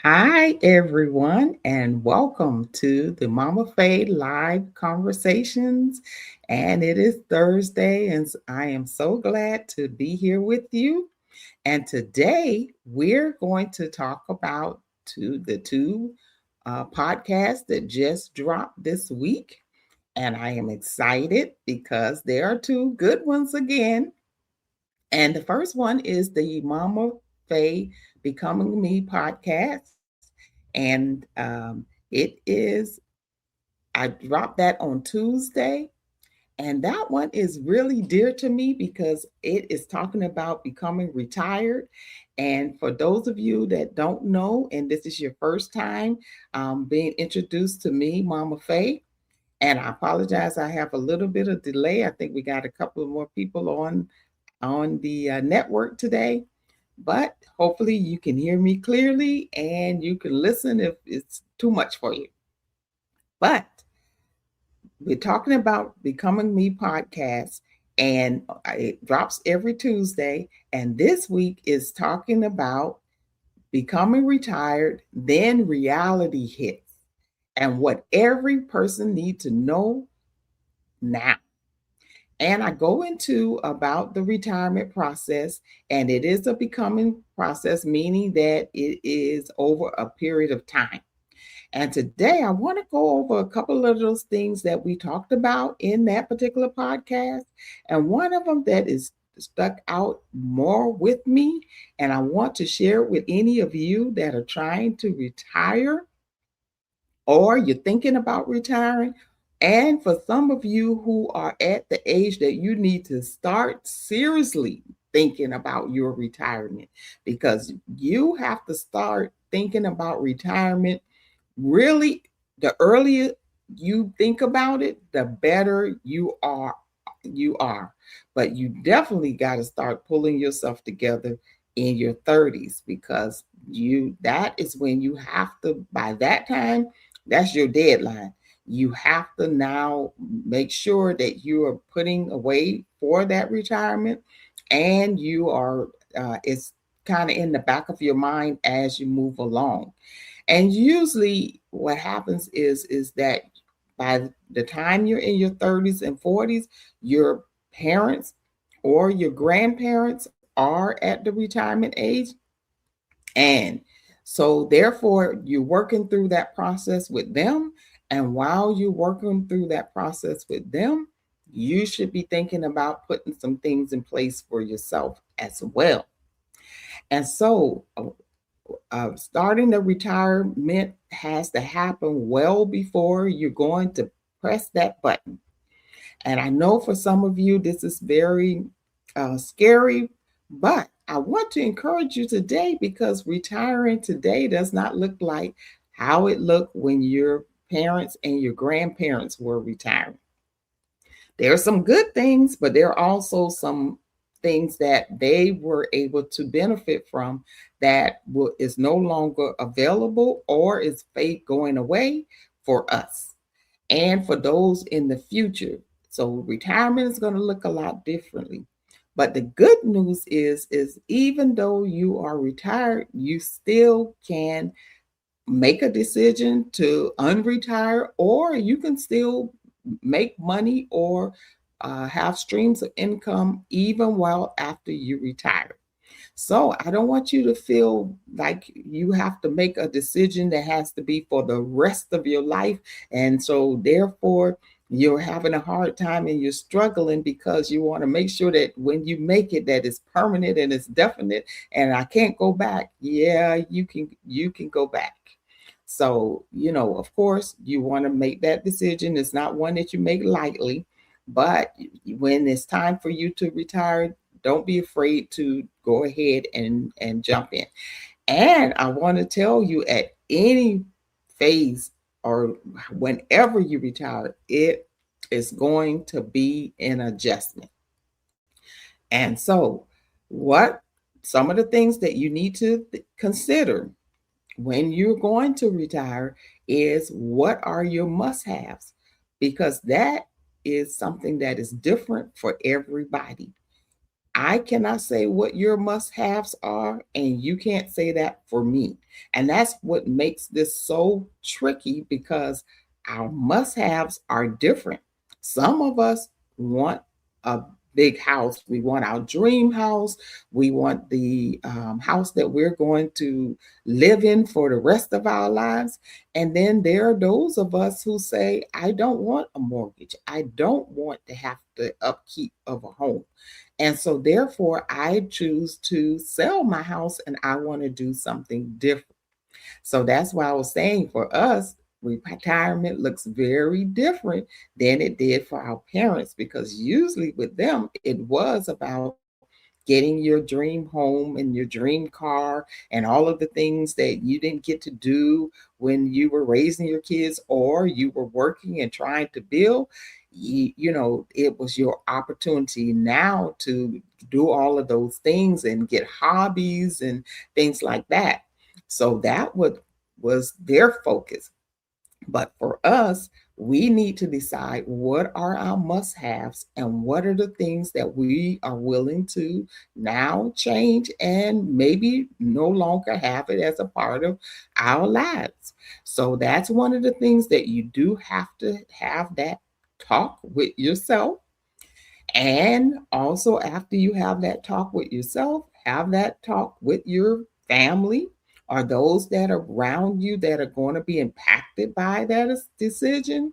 Hi, everyone, and welcome to the MomafeyHT Live Conversations. And it is Thursday, and I am so glad to be here with you. And today we're going to talk about the two podcasts that just dropped this week. And I am excited because there are two good ones again. And the first one is the Mama Faye Becoming Me podcast. And it is, I dropped that on Tuesday. And that one is really dear to me because it is talking about becoming retired. And for those of you that don't know, and this is your first time being introduced to me, Mama Faye, and I apologize, I have a little bit of delay. I think we got a couple of more people on the network today, but hopefully you can hear me clearly and you can listen if it's too much for you. But we're talking about Becoming Me podcast, and it drops every Tuesday. And this week is talking about becoming retired, then reality hits, and what every person needs to know now. And I go into about the retirement process, and it is a becoming process, meaning that it is over a period of time. And today I want to go over a couple of those things that we talked about in that particular podcast. And one of them that is stuck out more with me, and I want to share it with any of you that are trying to retire or you're thinking about retiring. And for some of you who are at the age that you need to start seriously thinking about your retirement, because you have to start thinking about retirement really, the earlier you think about it, the better you are. But you definitely got to start pulling yourself together in your 30s, because you that is when you have to, by that time, that's your deadline. You have to now make sure that you are putting away for that retirement, and you are it's kind of in the back of your mind as you move along. And usually what happens is that by the time you're in your 30s and 40s, your parents or your grandparents are at the retirement age. And so therefore you're working through that process with them. And while you're working through that process with them, you should be thinking about putting some things in place for yourself as well. And so starting the retirement has to happen well before you're going to press that button. And I know for some of you, this is very scary, but I want to encourage you today, because retiring today does not look like how it looked when your parents and your grandparents were retiring. There are some good things, but there are also some things that they were able to benefit from that is no longer available or is fate going away for us and for those in the future. So retirement is going to look a lot differently. But the good news is even though you are retired, you still can make a decision to unretire, or you can still make money or have streams of income even while after you retire. So I don't want you to feel like you have to make a decision that has to be for the rest of your life. And so therefore you're having a hard time and you're struggling because you want to make sure that when you make it, that it's permanent and it's definite and I can't go back. Yeah, you can go back. So, of course, you want to make that decision. It's not one that you make lightly, but when it's time for you to retire, don't be afraid to go ahead and jump in. And I want to tell you, at any phase or whenever you retire, it is going to be an adjustment. And so, what some of the things that you need to consider when you're going to retire is, what are your must haves? Because that is something that is different for everybody. I cannot say what your must-haves are, and you can't say that for me. And that's what makes this so tricky because our must-haves are different. Some of us want a big house. We want our dream house. We want the house that we're going to live in for the rest of our lives. And then there are those of us who say, I don't want a mortgage. I don't want to have the upkeep of a home. And so, therefore, I choose to sell my house and I want to do something different. So, that's why I was saying for us, retirement looks very different than it did for our parents because usually with them, it was about getting your dream home and your dream car and all of the things that you didn't get to do when you were raising your kids or you were working and trying to build. It was your opportunity now to do all of those things and get hobbies and things like that. So that was their focus. But for us, we need to decide what are our must haves and what are the things that we are willing to now change and maybe no longer have it as a part of our lives. So that's one of the things that you do have to have that talk with yourself. And also, after you have that talk with yourself, have that talk with your family or those that are around you that are going to be impacted by that decision,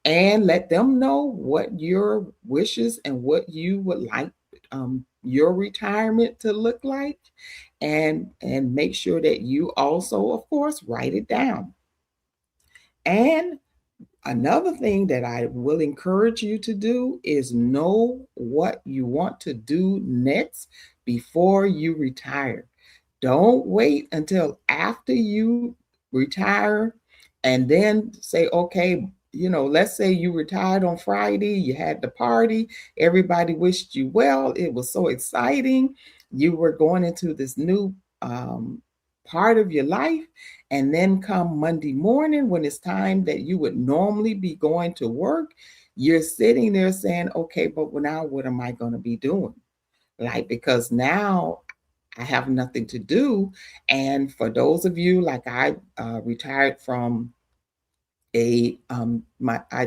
and let them know what your wishes and what you would like your retirement to look like, and make sure that you also, of course, write it down. And another thing that I will encourage you to do is know what you want to do next before you retire. Don't wait until after you retire and then say, okay, let's say you retired on Friday, you had the party, everybody wished you well, it was so exciting. You were going into this new part of your life. And then come Monday morning, when it's time that you would normally be going to work, you're sitting there saying, okay, but now what am I going to be doing? Like, because now I have nothing to do. And for those of you, like I retired from I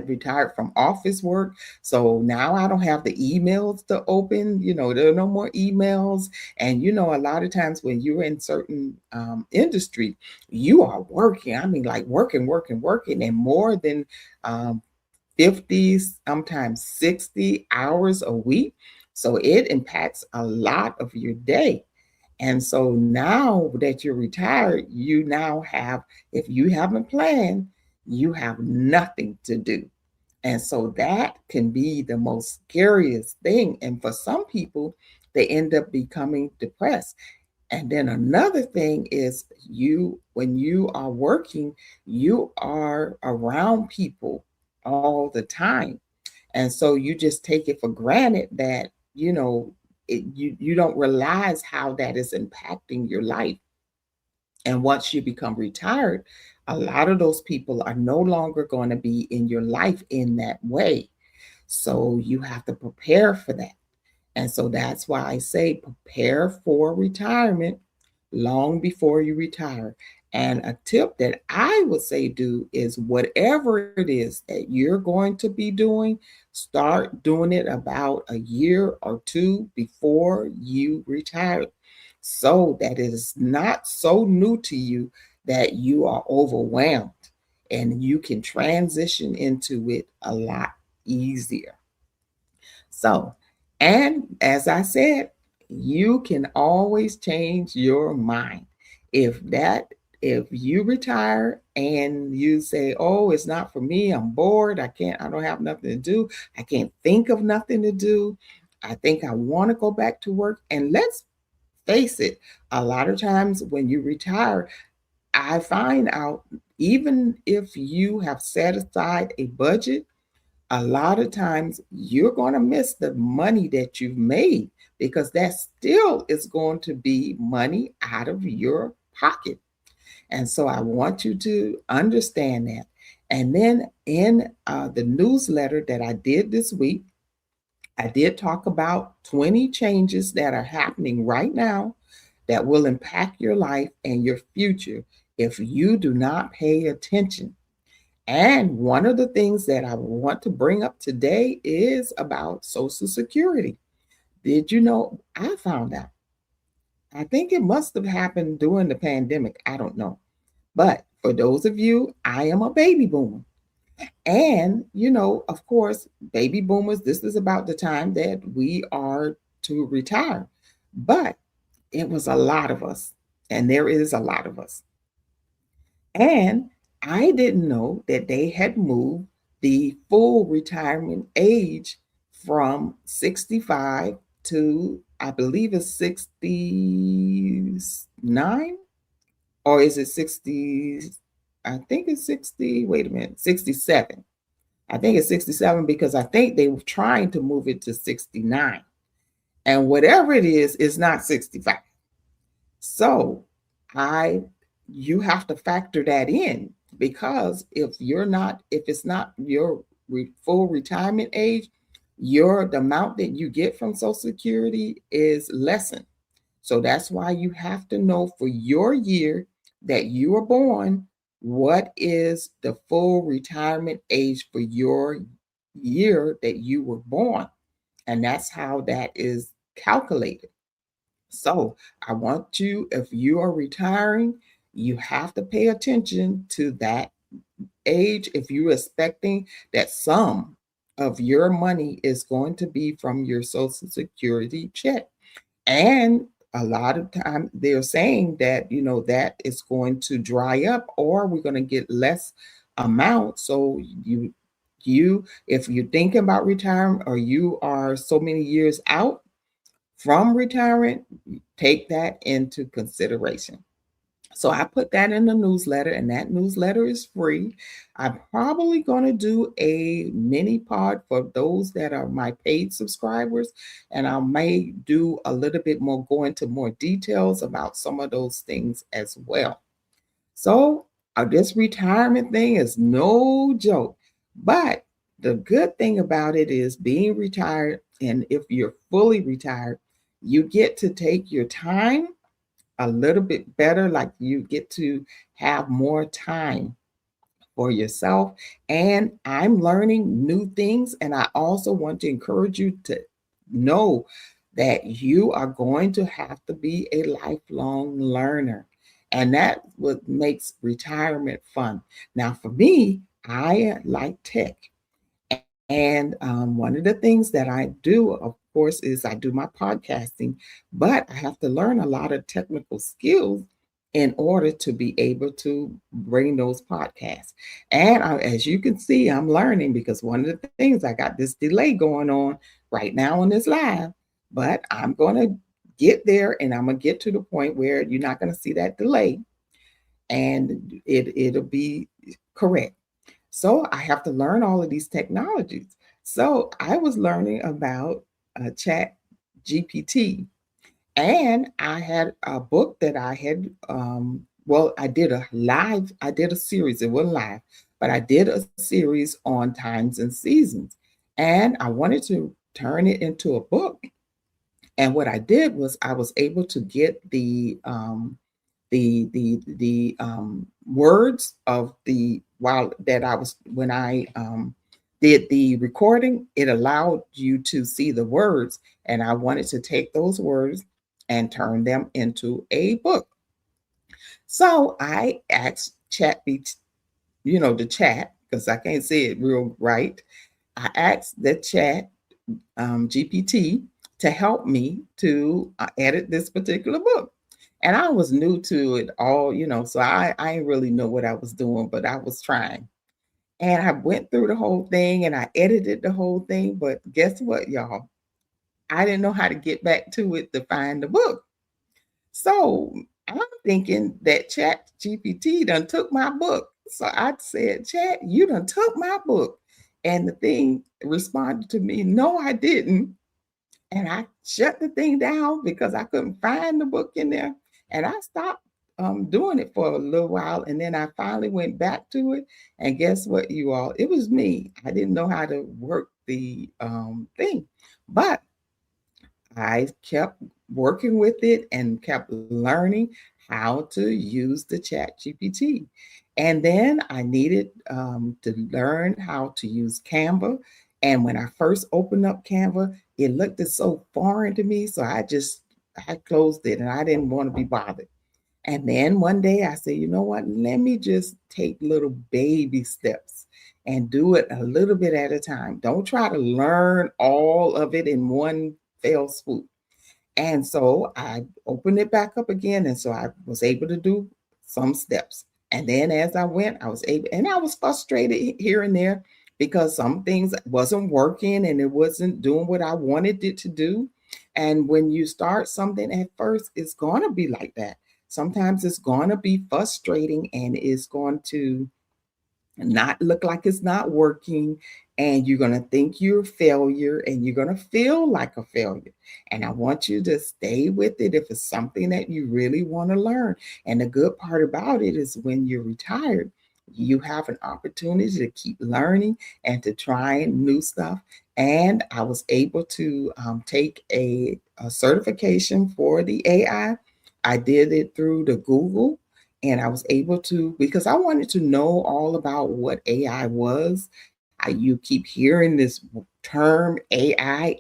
retired from office work, so now I don't have the emails to open. There are no more emails. And a lot of times when you're in certain industry, you are working, I mean, like working and more than um 50, sometimes 60 hours a week. So it impacts a lot of your day. And so now that you're retired, you now have, if you haven't planned, you have nothing to do. And so that can be the most scariest thing. And for some people, they end up becoming depressed. And then another thing is, when you are working, you are around people all the time. And so you just take it for granted that, you don't realize how that is impacting your life. And once you become retired, a lot of those people are no longer going to be in your life in that way. So you have to prepare for that. And so that's why I say prepare for retirement long before you retire. And a tip that I would say do is whatever it is that you're going to be doing, start doing it about a year or two before you retire so that it is not so new to you that you are overwhelmed, and you can transition into it a lot easier. So, and as I said, you can always change your mind. If that, if you retire and you say, oh, it's not for me, I'm bored, I don't have nothing to do, I can't think of nothing to do, I think I want to go back to work. And let's face it, a lot of times when you retire, I find out even if you have set aside a budget, a lot of times you're going to miss the money that you've made because that still is going to be money out of your pocket. And so I want you to understand that. And then in the newsletter that I did this week, I did talk about 20 changes that are happening right now that will impact your life and your future if you do not pay attention. And one of the things that I want to bring up today is about Social Security. Did you know? I found out. I think it must have happened during the pandemic. I don't know. But for those of you, I am a baby boomer. And, of course, baby boomers, this is about the time that we are to retire. But it was a lot of us, and there is a lot of us. And I didn't know that they had moved the full retirement age from 65 to, I believe it's 69, or is it 60? I think it's 60. Wait a minute, 67. I think it's 67 because I think they were trying to move it to 69. And whatever it is, it's not 65. So I you have to factor that in, because if it's not your full retirement age, the amount that you get from Social Security is lessened. So that's why you have to know for your year that you were born, what is the full retirement age for your year that you were born. And that's how that is calculated. So I want you, if you are retiring, you have to pay attention to that age if you're expecting that some of your money is going to be from your Social Security check. And a lot of time they're saying that, that is going to dry up, or we're going to get less amount. So if you're thinking about retirement, or you are so many years out from retirement, take that into consideration. So I put that in the newsletter, and that newsletter is free. I'm probably going to do a mini pod for those that are my paid subscribers, and I may do a little bit more, go into more details about some of those things as well. So this retirement thing is no joke, but the good thing about it is being retired, and if you're fully retired, you get to take your time a little bit better, like you get to have more time for yourself. And I'm learning new things. And I also want to encourage you to know that you are going to have to be a lifelong learner. And that what makes retirement fun. Now, for me, I like tech. And one of the things that I do, of course, is I do my podcasting, but I have to learn a lot of technical skills in order to be able to bring those podcasts. And as you can see, I'm learning, because one of the things, I got this delay going on right now on this live, but I'm going to get there, and I'm going to get to the point where you're not going to see that delay, and it'll be correct. So I have to learn all of these technologies. So I was learning about Chat GPT, and I had a book that I had. I did a series. It wasn't live, but I did a series on times and seasons, and I wanted to turn it into a book. And what I did was I was able to get the words of the while that I was when I did the recording. It allowed you to see the words, and I wanted to take those words and turn them into a book. So I asked chat the chat, because I can't say it real right. I asked the chat GPT to help me to edit this particular book. And I was new to it all, so I didn't really know what I was doing, but I was trying. And I went through the whole thing, and I edited the whole thing. But guess what, y'all? I didn't know how to get back to it to find the book. So I'm thinking that Chat GPT done took my book. So I said, Chat, you done took my book. And the thing responded to me, no, I didn't. And I shut the thing down because I couldn't find the book in there. And I stopped doing it for a little while. And then I finally went back to it. And guess what, you all? It was me. I didn't know how to work the thing. But I kept working with it and kept learning how to use the chat GPT. And then I needed to learn how to use Canva. And when I first opened up Canva, it looked so foreign to me. So I closed it and I didn't want to be bothered. And then one day I said, you know what? Let me just take little baby steps and do it a little bit at a time. Don't try to learn all of it in one fell swoop. And so I opened it back up again. And so I was able to do some steps. And then as I went, I was able, and I was frustrated here and there because some things wasn't working and it wasn't doing what I wanted it to do. And when you start something at first, it's going to be like that. Sometimes it's going to be frustrating and it's going to not look like it's not working, and you're going to think you're a failure and you're going to feel like a failure. And I want you to stay with it if it's something that you really want to learn. And the good part about it is when you're retired, you have an opportunity to keep learning and to try new stuff. And I was able to take a certification for the AI. I did it through the Google, and I was able to, because I wanted to know all about what AI was. You keep hearing this term AI,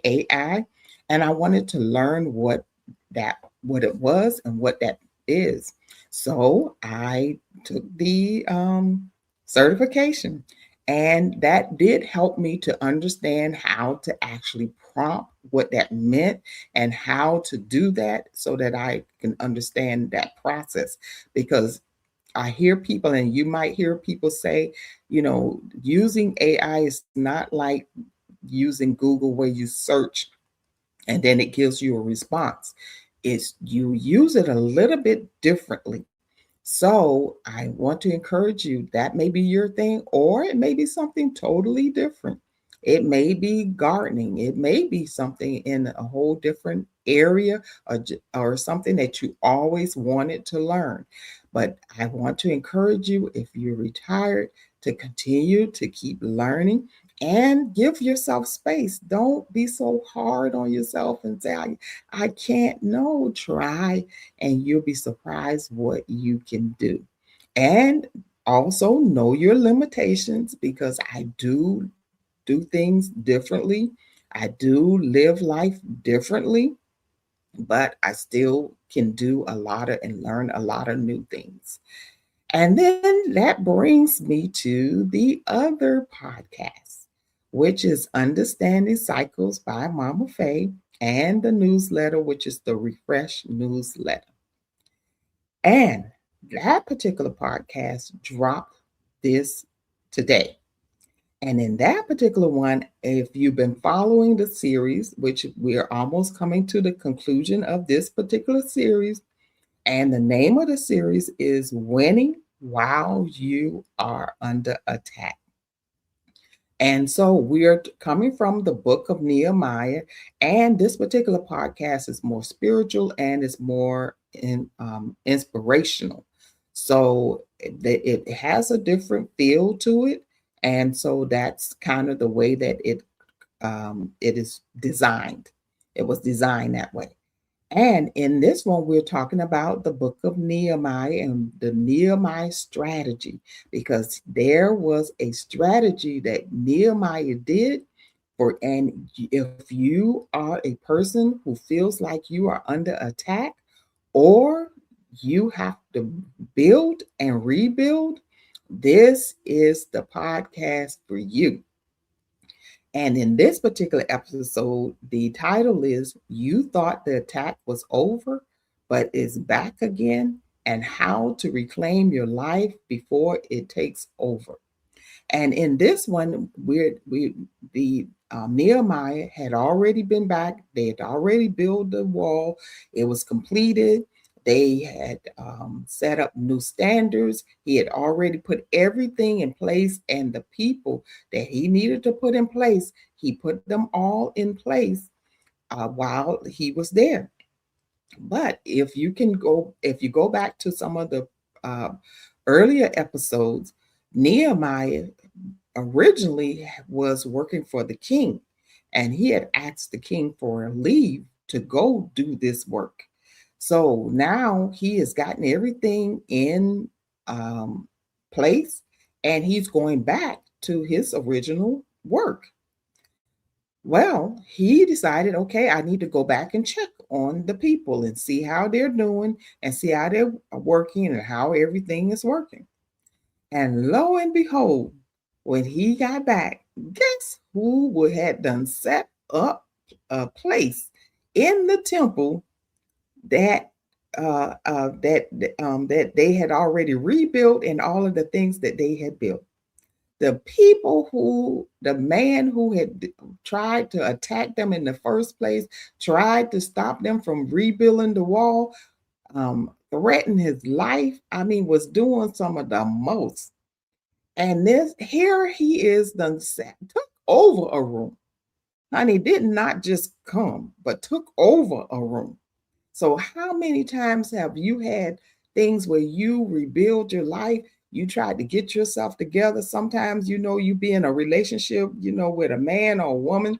and I wanted to learn what it was and what that is. So I took the certification, and that did help me to understand how to actually prompt what that meant and how to do that so that I can understand that process. Because I hear people, and you might hear people say, using AI is not like using Google where you search and then it gives you a response. It's you use it a little bit differently. So I want to encourage you, that may be your thing, or it may be something totally different. It may be gardening. It may be something in a whole different area, or something that you always wanted to learn. But I want to encourage you, if you're retired, to continue to keep learning and give yourself space. Don't be so hard on yourself and say, I can't. No, try, and you'll be surprised what you can do. And also know your limitations, because I do things differently. I do live life differently, but I still can do a lot of and learn a lot of new things. And then that brings me to the other podcast, which is Understanding Cycles by Mama Faye, and the newsletter, which is the Refresh newsletter. And that particular podcast dropped this today. And in that particular one, if you've been following the series, which we are almost coming to the conclusion of this particular series, and the name of the series is Winning While You Are Under Attack. And so we're coming from the book of Nehemiah, and this particular podcast is more spiritual and it's more inspirational. So it has a different feel to it, and so that's kind of the way that it is designed. It was designed that way. And in this one, we're talking about the book of Nehemiah and the Nehemiah strategy, because there was a strategy that Nehemiah did and if you are a person who feels like you are under attack, or you have to build and rebuild, this is the podcast for you. And in this particular episode, the title is You Thought the Attack Was Over, but It's Back Again, and How to Reclaim Your Life Before It Takes Over. And in this one, the Nehemiah had already been back. They had already built the wall. It was completed. They had set up new standards. He had already put everything in place, and the people that he needed to put in place, he put them all in place while he was there. But if you go back to some of the uh, earlier episodes, Nehemiah originally was working for the king. and he had asked the king for a leave to go do this work. So now he has gotten everything in place, and he's going back to his original work. Well, he decided, okay, I need to go back and check on the people and see how they're doing and see how they're working and how everything is working. And lo and behold, when he got back, guess who had done set up a place in the temple that that they had already rebuilt, and all of the things that they had built. The man who had tried to attack them in the first place, tried to stop them from rebuilding the wall, threatened his life. I mean, was doing some of the most. And this here he is done took over a room. Honey, did not just come, but took over a room. So how many times have you had things where you rebuild your life? You tried to get yourself together. Sometimes, you be in a relationship, with a man or a woman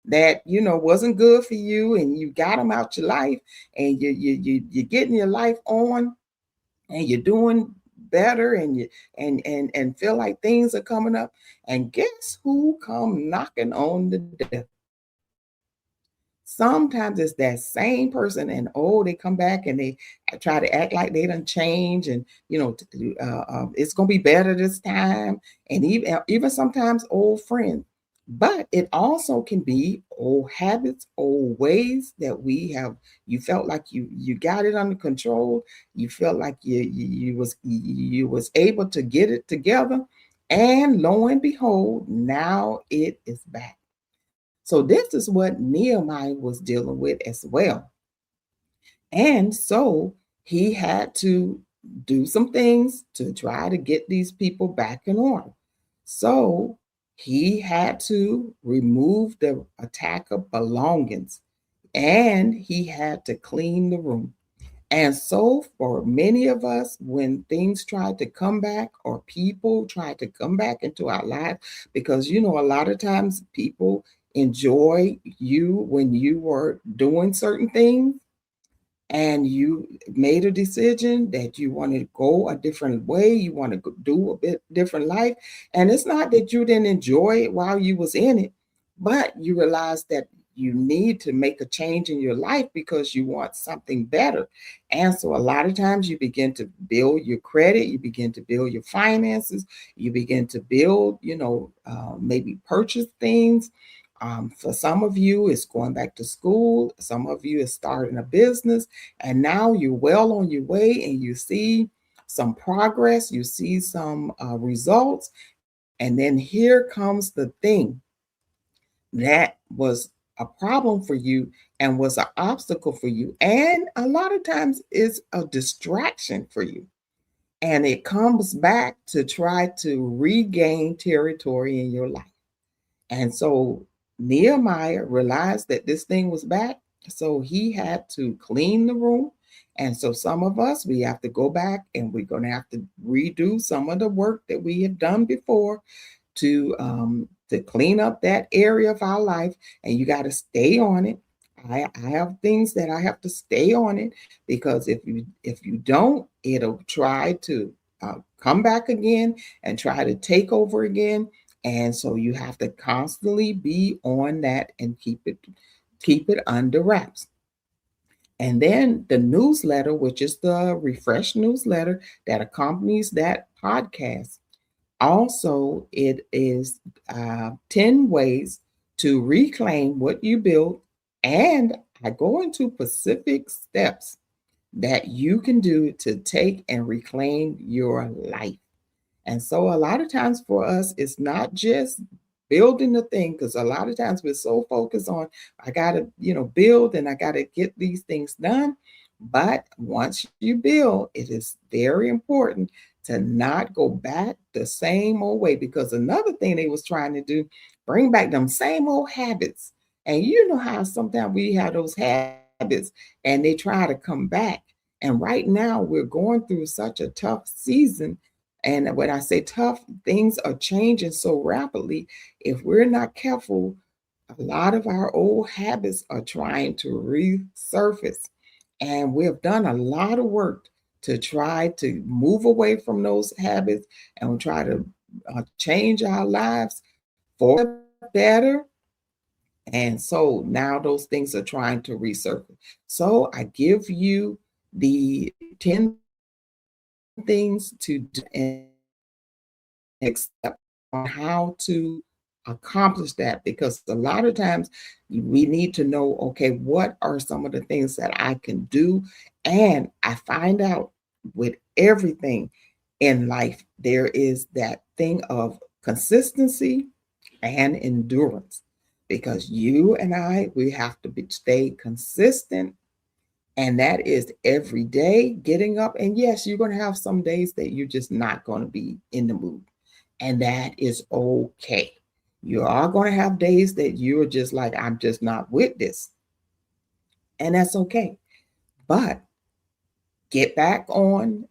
that, wasn't good for you, and you got them out your life, and you're getting your life on, and you're doing better, and you and feel like things are coming up. And guess who come knocking on the door? Sometimes it's that same person, and they come back and they try to act like they done change, and it's gonna be better this time, and even sometimes old friends. But it also can be old habits, old ways that we have. You felt like you got it under control. You felt like you was able to get it together, and lo and behold, now it is back. So this is what Nehemiah was dealing with as well. And so he had to do some things to try to get these people back in order. So he had to remove the attacker belongings, and he had to clean the room. And so, for many of us, when things try to come back, or people try to come back into our lives, because a lot of times people enjoy you when you were doing certain things, and you made a decision that you want to go a different way, you want to do a bit different life. And it's not that you didn't enjoy it while you was in it, but you realize that you need to make a change in your life because you want something better. And so a lot of times you begin to build your credit, you begin to build your finances, you begin to build, maybe purchase things. For some of you, it's going back to school. Some of you is starting a business, and now you're well on your way, and you see some progress, you see some results, and then here comes the thing that was a problem for you and was an obstacle for you, and a lot of times is a distraction for you. And it comes back to try to regain territory in your life. And so Nehemiah realized that this thing was back. So he had to clean the room. And so some of us, we have to go back, and we're going to have to redo some of the work that we have done before to clean up that area of our life. And you got to stay on it. I have things that I have to stay on it, because if you don't, it'll try to come back again and try to take over again. And so you have to constantly be on that and keep it under wraps. And then the newsletter, which is the refresh newsletter that accompanies that podcast. Also, it is 10 ways to reclaim what you built. And I go into specific steps that you can do to take and reclaim your life. And so a lot of times for us, it's not just building the thing, because a lot of times we're so focused on, I got to, build, and I got to get these things done. But once you build, it is very important to not go back the same old way, because another thing they was trying to do, bring back them same old habits. And you know how sometimes we have those habits and they try to come back. And right now we're going through such a tough season. And when I say tough, things are changing so rapidly. If we're not careful, a lot of our old habits are trying to resurface. And we have done a lot of work to try to move away from those habits and try to change our lives for the better. And so now those things are trying to resurface. So I give you the 10 things to do and accept on how to accomplish that, because a lot of times we need to know, okay, what are some of the things that I can do? And I find out with everything in life, there is that thing of consistency and endurance, because you and I, we have to stay consistent, and that is every day getting up. And yes, you're going to have some days that you're just not going to be in the mood, and that is okay. You are going to have days that you're just like, I'm just not with this, and that's okay. But get back on,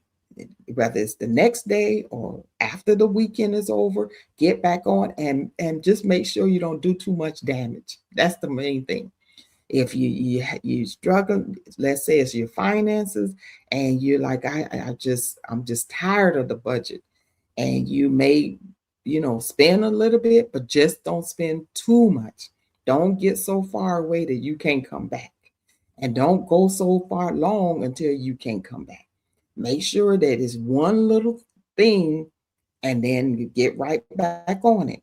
whether it's the next day or after the weekend is over, get back on and just make sure you don't do too much damage. That's the main thing. If you struggle, let's say it's your finances, and you're like, I'm just tired of the budget, and you may, spend a little bit, but just don't spend too much. Don't get so far away that you can't come back, and don't go so far long until you can't come back. Make sure that it's one little thing, and then you get right back on it.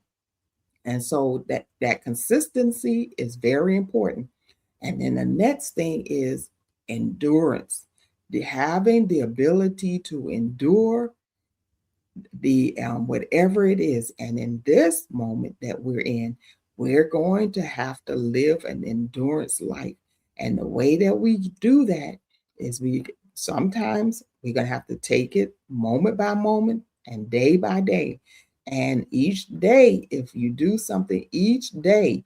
And so that consistency is very important. And then the next thing is endurance. Having the ability to endure the whatever it is. And in this moment that we're in, we're going to have to live an endurance life. And the way that we do that is we sometimes we're going to have to take it moment by moment and day by day. And each day, if you do something each day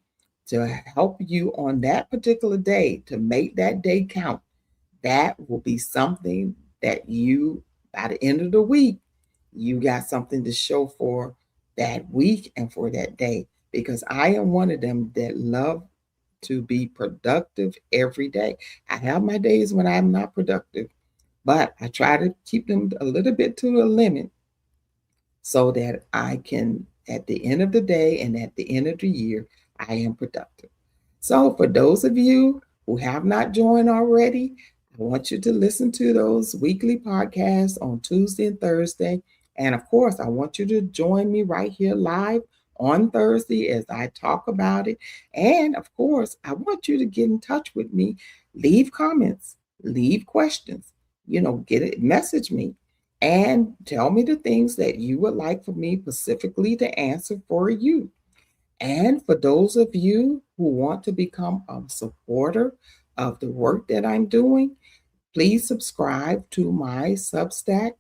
to help you on that particular day to make that day count, that will be something that you, by the end of the week, you got something to show for that week and for that day. Because I am one of them that love to be productive every day. I have my days when I'm not productive, but I try to keep them a little bit to a limit so that I can, at the end of the day and at the end of the year, I am productive. So, for those of you who have not joined already, I want you to listen to those weekly podcasts on Tuesday and Thursday. And of course, I want you to join me right here live on Thursday as I talk about it. And of course, I want you to get in touch with me, leave comments, leave questions, get it, message me, and tell me the things that you would like for me specifically to answer for you. And for those of you who want to become a supporter of the work that I'm doing, please subscribe to my Substack.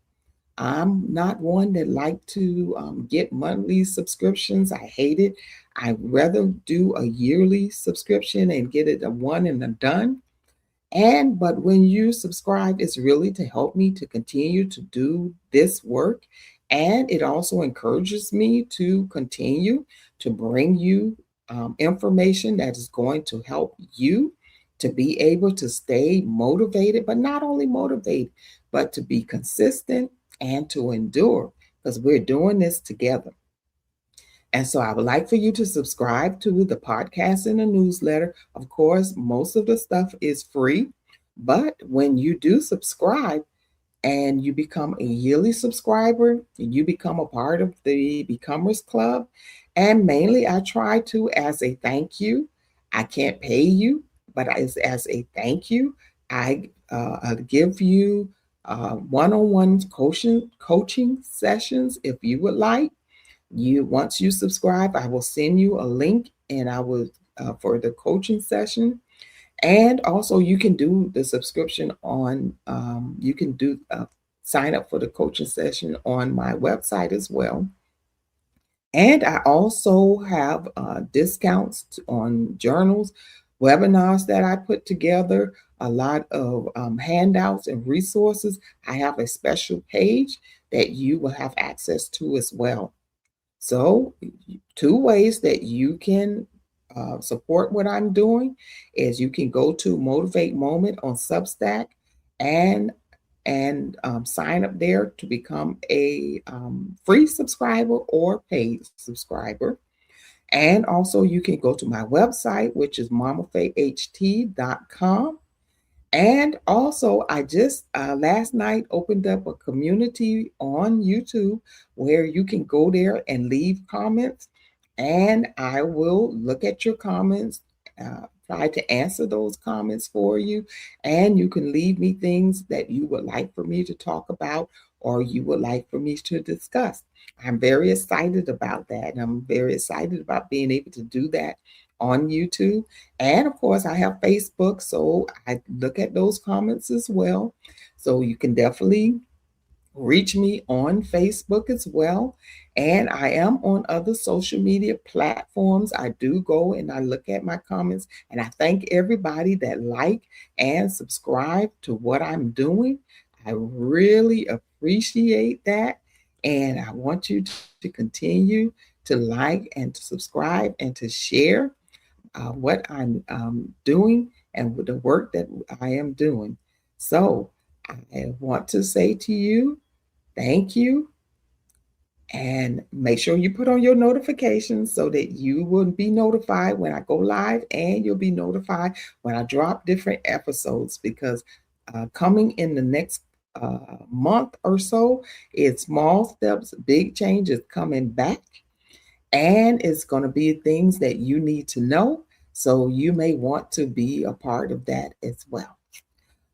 I'm not one that like to get monthly subscriptions. I hate it. I'd rather do a yearly subscription and get it a one and a done. But when you subscribe, it's really to help me to continue to do this work. And it also encourages me to continue to bring you information that is going to help you to be able to stay motivated, but not only motivated, but to be consistent and to endure, because we're doing this together. And so I would like for you to subscribe to the podcast and the newsletter. Of course, most of the stuff is free, but when you do subscribe and you become a yearly subscriber, you become a part of the Becomers Club. And mainly, I try to, as a thank you, I can't pay you, but as a thank you, I give you one-on-one coaching sessions if you would like. Once you subscribe, I will send you a link, and I will for the coaching session. And also, you can do the subscription on. You can do sign up for the coaching session on my website as well. And I also have discounts on journals, webinars that I put together, a lot of handouts and resources. I have a special page that you will have access to as well. So, two ways that you can support what I'm doing is you can go to Motivate Moment on Substack and sign up there to become a free subscriber or paid subscriber. And also, you can go to my website, which is MomafeyHT.com. And also, I just last night opened up a community on YouTube where you can go there and leave comments, and I will look at your comments, try to answer those comments for you, and you can leave me things that you would like for me to talk about or you would like for me to discuss. I'm very excited about that. And I'm very excited about being able to do that on YouTube. And of course, I have Facebook, so I look at those comments as well. So you can definitely reach me on Facebook as well. And I am on other social media platforms. I do go and I look at my comments, and I thank everybody that like and subscribe to what I'm doing. I really appreciate that. And I want you to continue to like and to subscribe and to share what I'm doing and with the work that I am doing. So I want to say to you, thank you. And make sure you put on your notifications so that you will be notified when I go live, and you'll be notified when I drop different episodes, because coming in the next month or so, it's small steps, big changes coming back, and it's going to be things that you need to know. So you may want to be a part of that as well.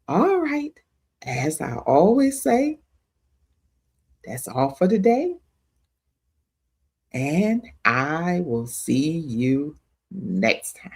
All right. As I always say, that's all for today. And I will see you next time.